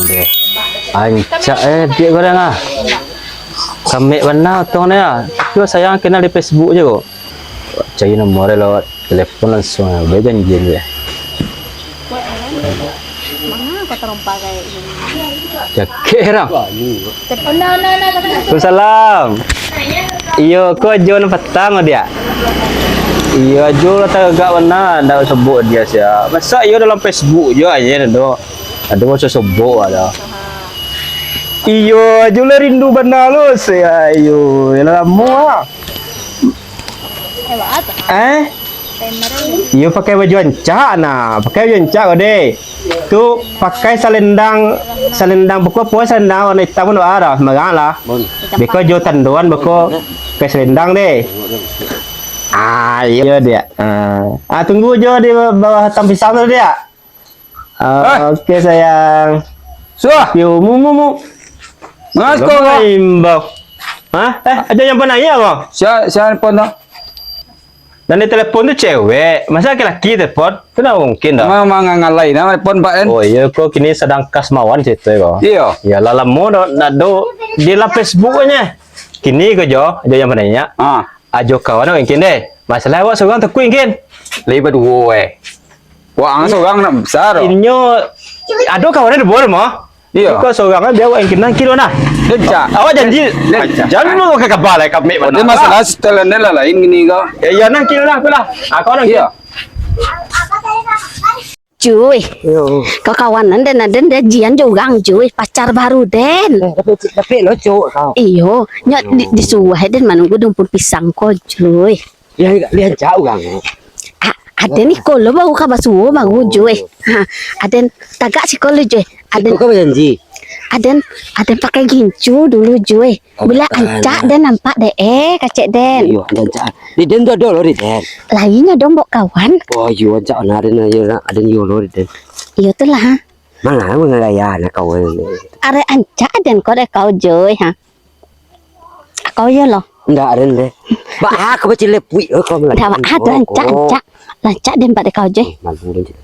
deh. Ancak dia goreng ah. Kami mana tuh ya? Juga sayang kenal di Facebook je kok. Cari nomor lewat telepon langsung. Beda janji dia. Mana kau terompak kayak gini? Jaket orang. Nah. Waalaikumsalam. Iyo, kau jual petang dia. Iya, jual tak mana, dah sebut dia sia. Masa iyo dalam Facebook je aja dah. Ada macam sebut ada. Iyo, jual rindu benar lo saya. Iyo, lama. Hebat. Iyo pakai baju ancak nah, pakai baju ancak kau deh. Tu pakai selendang buku puas selendang warna hitam pun ada, semarang lah. Beko jo tanduan beko pakai selendang deh. Iya dia. Tunggu jo di bawah tam pisang tu dia. Okey sayang. Suah. Yo mu. Mas kau imbau. Ada yang pernah nanya kau? Siapa pun dah. Dan di telepon tu cewek, masa laki-laki telepon? Tu tak mungkin dah. Memang ngalai nama pun pak kan. Oh iya, kau kini sedang kasmawan cerita kau. Iya. Ya lalamu nak do di la Facebooknya. Kini kau jo, yang penanya. Ajo kawan mungkin deh. Masalah awak seorang tekui mungkin. Lebat dua Wah, seorang nak besar. Inyo, aduh kawan ada boleh mah. Iya. Kau seorang dia awak yang kena kilo nah. Lecak. Awak janji, jangan lu ke kapal lah kami. Ada masalah setelah ni lah lain gini kau. Ya nang kilo lah, pula. Kau nang. Iya. Cuy, kau kawanan dan ada jian juga cuy, pacar baru den. Tapi lo cowok kau. Iyo, nyat disuai dan menunggu dumpur pisang kau cuy. Lihat jauh kan. Ada nih kalau bau kabar suwo bau cuy. Ada tagak sih kalau cuy. Ada Kau berjanji. ada pakai gincu dulu cuy. Bila ancak dan nampak deh kacek den. Iya, ancak. Di den tu ada lo di den. Lainnya dong bok kawan. Oh, iya ancak ada yo lo di den. Iyo tuh lah. Mana gaya nak kau ni. Are ancak dan kau deh kau cuy ha. Kau ya loh. Enggak ada deh. Bah, kau baca lepui kau malah. Dah ada ancak. Lancak den pada kau cuy. Malu den.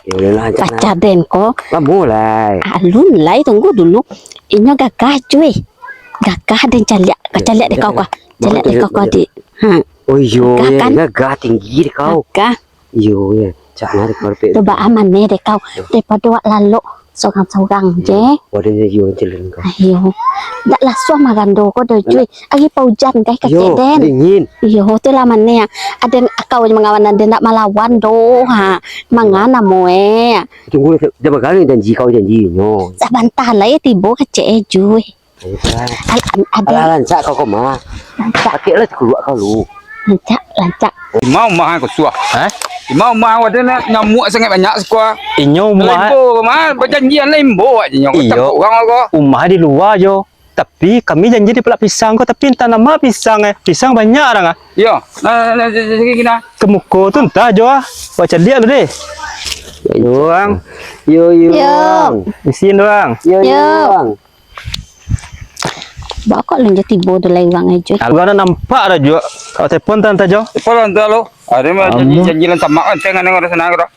Ya lah ancak. Pacar den kau. Mulai. Alun lai tunggu dulu. Inyo gagah cuy. Gagah dan caliak deh kau kah. Caliak deh kau di. Oh iya, Kan? gagah tinggi deh kau. Gagah. Iya, ya. Cak nari kau pe. Coba aman nih deh kau. Daripada wak lalu sorang-sorang je. Wadah yo jalan kau. Ayo. Dak lah suah magando kau deh cuy. Agi paujan guys kacek Yo, den. dingin. Iyo tu lah mana. Ada kau yang mengawan dan nak malawan do ha. Mangana moe. Tunggu dah bakal janji kau janji no. Sabantah lah ya tibo kacek cuy. Ada Lancak kau mah. lancak Pakai lah keluar kau lu. lancak. Mau mah aku suah. Mau mah ada nyamuk sangat banyak sekolah. Inyo umah, Lembo mah berjanjian lembo aja nyok. Iyo. Orang kau. umah di luar jo. Tapi kami janji di pelak pisang kau, tapi entah nama pisang Pisang banyak orang Iya. Nah, gini. Kemuko tu entah jo Baca dia lu deh. Doang. Yo. Di sini doang. Yo. Bawa kok lanjut tibo delai wang aja. Aku ada nampak dah jo. Kau telefon tante jo. Pelan tu lo. Ada mah janji lan sama kan tengah orang sana kau.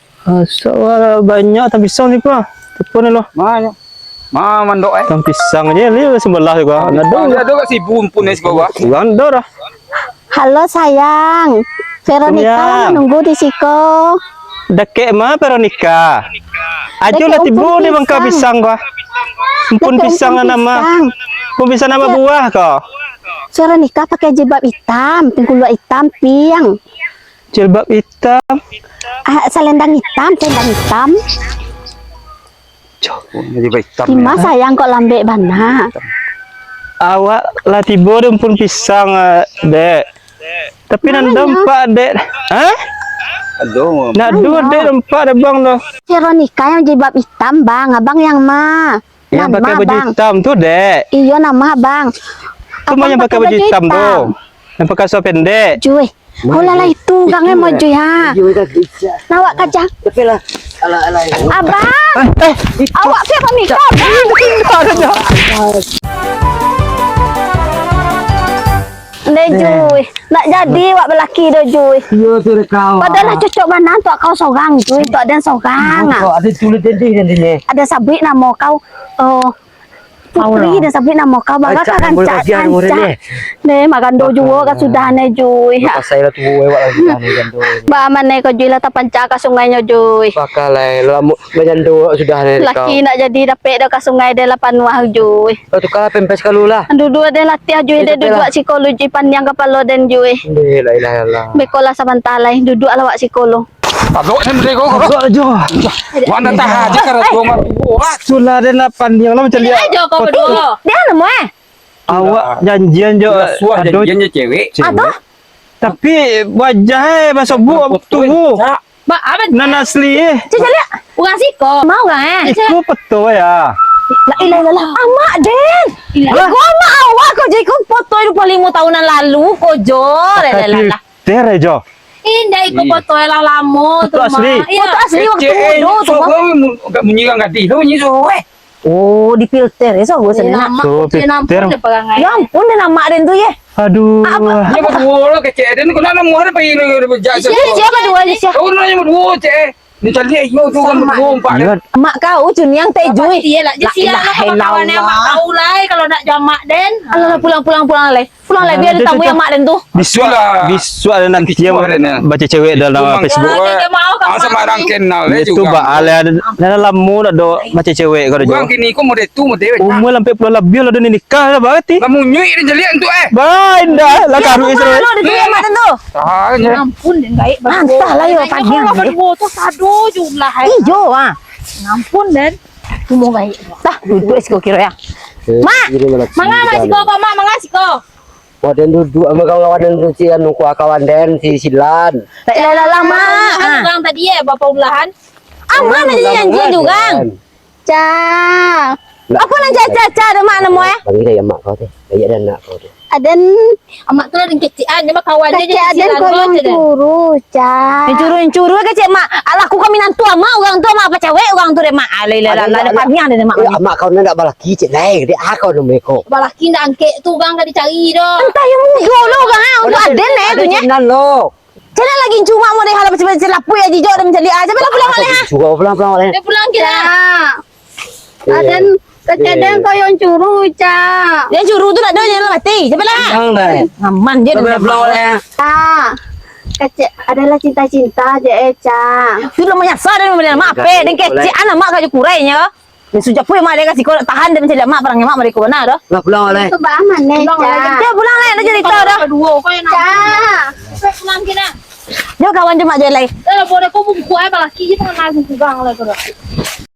Soal banyak tapi pisang ni pa. Telefon lo. Mana? Mandok Tang pisang aja li sebelah juga. Nado. Ada kat si bumpun ni sekolah. Kurang dah. Halo sayang. Veronica Sayang. nunggu di siko. Deket mah Veronica. Ajo lah Deket tibu umpun ni bangka pisang kau. Umpun Deket pisang lah umpun nama. pisang. Umpun pisang nama buah kau. Veronica pakai jilbab hitam, pinggul hitam, piang. Jilbab hitam. Selendang hitam. Jadi baik tam. Lima sayang kok lambek bana. Awak lah tibu dia umpun pisang dek. Tapi nak nampak dek. Aduh. Nak dua dek nampak dah bang tu. Veronica yang jilbab hitam bang, abang yang ma. Yang pakai baju hitam tu dek. Iya nama bang. Tu mah yang pakai baju hitam tu. Yang pakai seluar pendek. Cuy. Oh lah itu gangnya mau cuy ha. Yo dah bisa. Nawak kacang. Tapi lah. Alah. Abang. Awak Veronica. Ndek cuy. Nak jadi wak belaki dah Jui. Yo tu kau. Padahal cocok banan tu kau seorang Jui, tu ada seorang. Kau ada tulis dending ni. Ada sabit nama kau Putri dan sabit nama kau baga kan cat. Ne makan do juga kan sudah ne Jui. Pasal lah tu wewak lagi ni gando. Ba mana kau Jui lah tapanca ke sungainya Jui. Pakal lah lamu menjando sudah ni kau. Laki nak jadi dapat dah ke sungai dia lapan wah Jui. Kau tu kalah pempes kalau lah. Dua ada latih Jui dia duduk psikologi pandang kepala dan Jui. La ilaha illallah. Bekola sabantalai duduk lawak psikolog. Tabok ni mereka kau. Kok aja. Wanda tahan aja karena tu mah. Sulah dia nak pandang lah macam dia. Aja kau berdua. Dia nama Awak janjian jo. Suah Aduh, janjiannya cewek. Atau tapi wajah masuk bu tubuh. ba apa? Nan asli Cuci lihat. Bukan siko. Mau kan? Itu betul ya. La ilaha illallah. Amak Den. Kau amak awak kau jadi kau foto 25 tahunan lalu kau jor. Lah. Tere jo. Indah ikut foto yang lama tu Foto asli? mah. Foto asli waktu dulu tu. So kau enggak menyiram gadi, kau menyiram. Oh, di filter ya so gue senang. So filter. Ya ampun dia nama Den tu ya. Aduh. Dia berdua lo kecil dan kau nak muar apa ini berjasa. Siapa dua ni siapa? Kau nak berdua cek. Ni cari yo tu kan berdua empat. Mak kau Jun yang tejui. Iya lah, jadi siapa kawan-kawan yang mak kau lah kalau nak jamak Den. Alah pulang leh. Pulang leh biar ada tamu yang mak Den tu. Bisu ada nanti dia baca cewek dalam Facebook. Dia mau kamu. Sama orang kenal Itu juga. ba ada dalam mu do baca cewek kau jo. Orang kini kau mau tu mau dewe. Umur sampai puluh lebih lah ni nikah dah berarti. Kamu nyui dan jelian tu Baik dah lah karu Israel. Ada tu yang mak Den tu. Tanya. Ampun Den baik. Entahlah yo pagi. Kalau berdua tu sado jumlah. Ijo ah. Ampun Den. Mau baik. Dah duduk siko kira ya. Mak, Mangga masih kau mak, mangga sih kau. Waden duduk sama kawan dan tu si anu kawan den si Silan. tak lah mak. Orang tadi ya bapak ulahan. Aman aja janjian juga. Ca. Apa nang caca ada mak nemu ya? Bagi dia mak kau teh. Dia dan anak kau teh. Aden Amak tu lah dengan kecian, dia mah kawannya kecil jadi aden silang kau kau yang je Den. curu, Ca. Yang curu kecil mak. Alah aku kami nantu mak orang tua mak apa cewek orang tu deh mak. Alah ada pamian deh mak. Mak kau nak balaki cek lain dia kau nama kau. Balaki nak angkek tu orang kan dicari dah. Entah yang muda lo orang untuk aden tu nya. Channel lo. Cina lagi cuma mau deh halah macam lapu ya jijo dan mencari aja pulang boleh ha. Juga pulang oleh. Dia pulang kita. Aden kecil kau yang curu, Ca. Yang curu tu nak ada yang mati. Cepatlah. Pulang dah. Aman dia Pulang oleh. Kecil adalah cinta-cinta je Ca. Sudah menyasar dan membeli mak apa dan kecil anak mak kaju kurainya. Dia sujak pun mak dia kasih kau tahan dan mencari mak barangnya mak mereka benar dah. Pulang oleh. Tu bah mana Ca. Dia pulang lain aja cerita dah. Berdua kau yang Ca. nak pulang kita. Dia kawan cuma je lain. Dah boleh kau buku balaki je tangan aku pegang lah kau.